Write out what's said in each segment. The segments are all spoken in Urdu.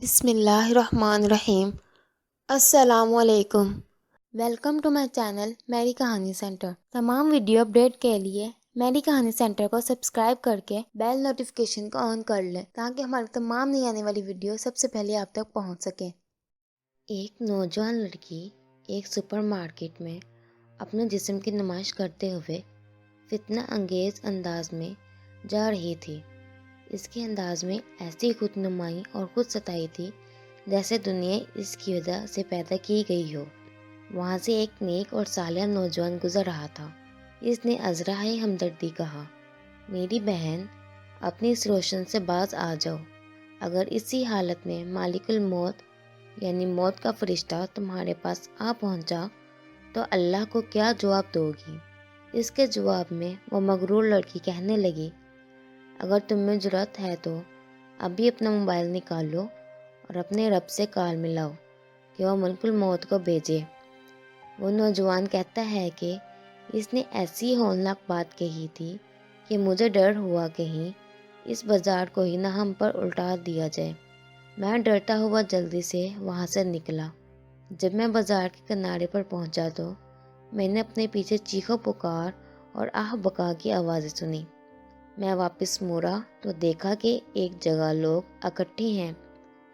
بسم اللہ الرحمن الرحیم۔ السلام علیکم۔ ویلکم ٹو مائی چینل میری کہانی سینٹر۔ تمام ویڈیو اپڈیٹ کے لیے میری کہانی سینٹر کو سبسکرائب کر کے بیل نوٹیفیکیشن کو آن کر لیں تاکہ ہماری تمام نئی آنے والی ویڈیو سب سے پہلے آپ تک پہنچ سکیں۔ ایک نوجوان لڑکی ایک سپر مارکیٹ میں اپنے جسم کی نمائش کرتے ہوئے فتنہ انگیز انداز میں جا رہی تھی۔ اس کے انداز میں ایسی خود نمائی اور خود ستائی تھی جیسے دنیا اس کی وجہ سے پیدا کی گئی ہو۔ وہاں سے ایک نیک اور صالح نوجوان گزر رہا تھا۔ اس نے عذرائے ہمدردی کہا، میری بہن، اپنی اس روشن سے باز آ جاؤ۔ اگر اسی حالت میں مالک الموت یعنی موت کا فرشتہ تمہارے پاس آ پہنچا تو اللہ کو کیا جواب دو گی؟ اس کے جواب میں وہ مغرور لڑکی کہنے لگی، اگر تم میں جرأت ہے تو ابھی اپنا موبائل نکالو اور اپنے رب سے کال ملاؤ کہ وہ ملک الموت کو بھیجے۔ وہ نوجوان کہتا ہے کہ اس نے ایسی ہولناک بات کہی تھی کہ مجھے ڈر ہوا کہیں اس بازار کو ہی نہ ہم پر الٹا دیا جائے۔ میں ڈرتا ہوا جلدی سے وہاں سے نکلا۔ جب میں بازار کے کنارے پر پہنچا تو میں نے اپنے پیچھے چیخو پکار اور آہ بکا کی آوازیں سنی۔ میں واپس مڑا تو دیکھا کہ ایک جگہ لوگ اکٹھے ہیں۔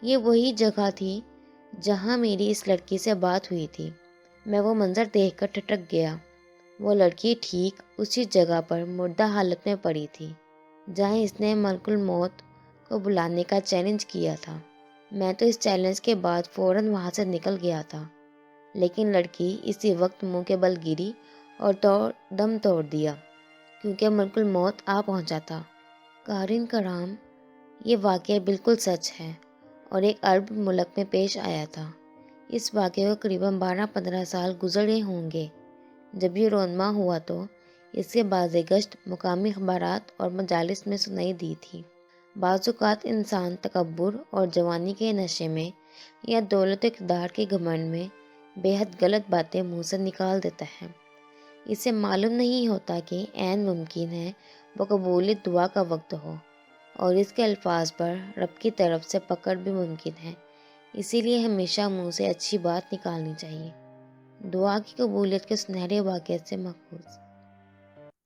یہ وہی جگہ تھی جہاں میری اس لڑکی سے بات ہوئی تھی۔ میں وہ منظر دیکھ کر ٹھٹک گیا۔ وہ لڑکی ٹھیک اسی جگہ پر مردہ حالت میں پڑی تھی جہاں اس نے ملک الموت کو بلانے کا چیلنج کیا تھا۔ میں تو اس چیلنج کے بعد فوراً وہاں سے نکل گیا تھا، لیکن لڑکی اسی وقت منہ کے بل گری اور دم توڑ دیا کیونکہ ملک الموت آ پہنچا تھا۔ قارئین کرام، یہ واقعہ بالکل سچ ہے اور ایک عرب ملک میں پیش آیا تھا۔ اس واقعے کو قریباً 12-15 سال گزرے ہوں گے۔ جب یہ رونما ہوا تو اس کے بازِ گشت مقامی اخبارات اور مجالس میں سنائی دی تھی۔ بعض اوقات انسان تکبر اور جوانی کے نشے میں یا دولت و اقتدار کے گھمنڈ میں بے حد غلط باتیں منہ سے نکال دیتا ہے۔ اسے معلوم نہیں ہوتا کہ عین ممکن ہے وہ قبول دعا کا وقت ہو اور اس کے الفاظ پر رب کی طرف سے پکڑ بھی ممکن ہے۔ اسی لیے ہمیشہ منہ سے اچھی بات نکالنی چاہیے۔ دعا کی قبولیت کے سنہرے واقعات سے محفوظ۔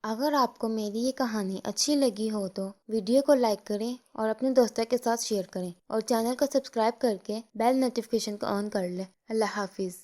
اگر آپ کو میری یہ کہانی اچھی لگی ہو تو ویڈیو کو لائک کریں اور اپنے دوستوں کے ساتھ شیئر کریں اور چینل کو سبسکرائب کر کے بیل نوٹیفیکیشن کو آن کر لیں۔ اللہ حافظ۔